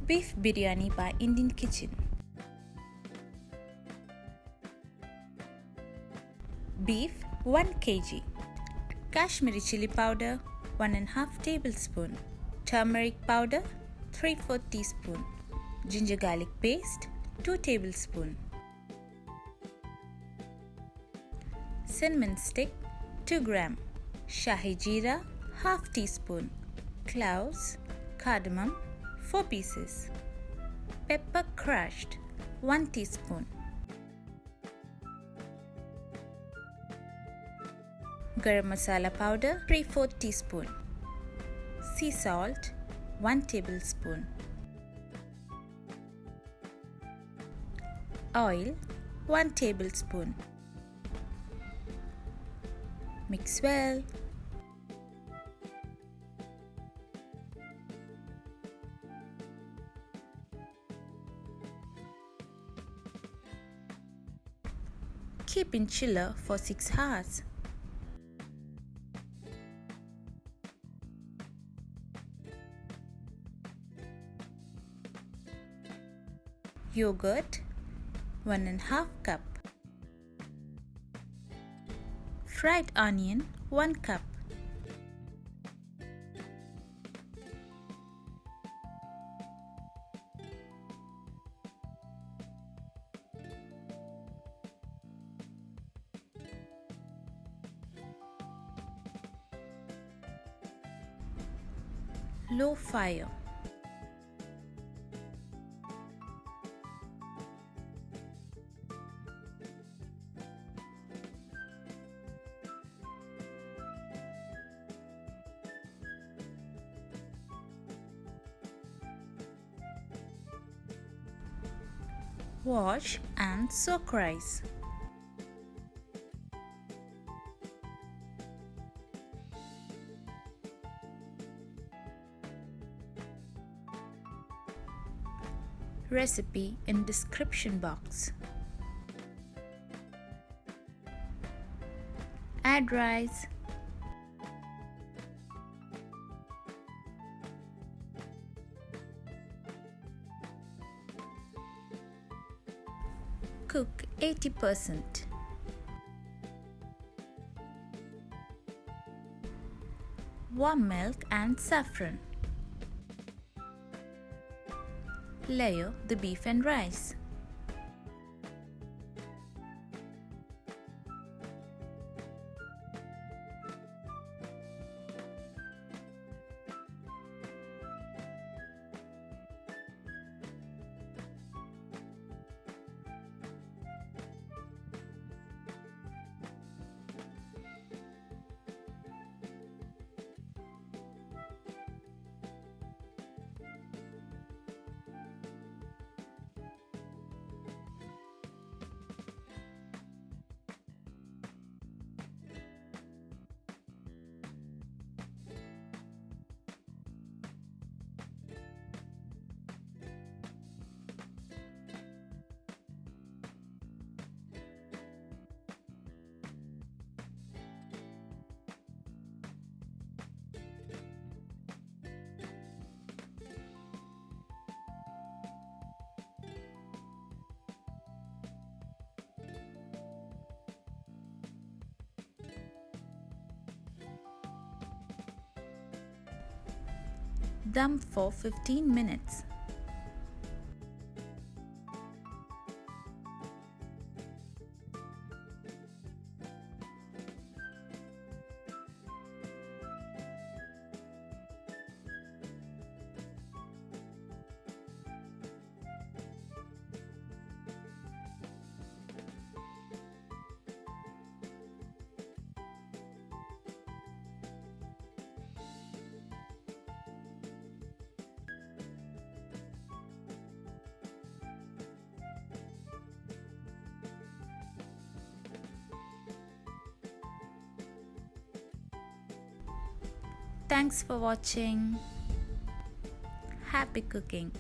Beef Biryani by Indian Kitchen. Beef 1 kg. Kashmiri chili powder 1½ tablespoon. Turmeric powder 3/4 teaspoon. Ginger garlic paste 2 tablespoon. Cinnamon stick 2 gram. Shahi jeera ½ teaspoon. Cloves, cardamom 4 pieces. Pepper crushed 1 teaspoon. Garam masala powder 3/4 teaspoon. Sea salt 1 tablespoon. Oil 1 tablespoon. Mix well. Keep in chiller for 6 hours. Yogurt 1½ cup. Fried onion 1 cup. Low fire. Wash and soak rice. Recipe in description box. Add rice. Cook 80%. Warm milk and saffron. Layer the beef and rice. Dum for 15 minutes. Thanks for watching. Happy cooking.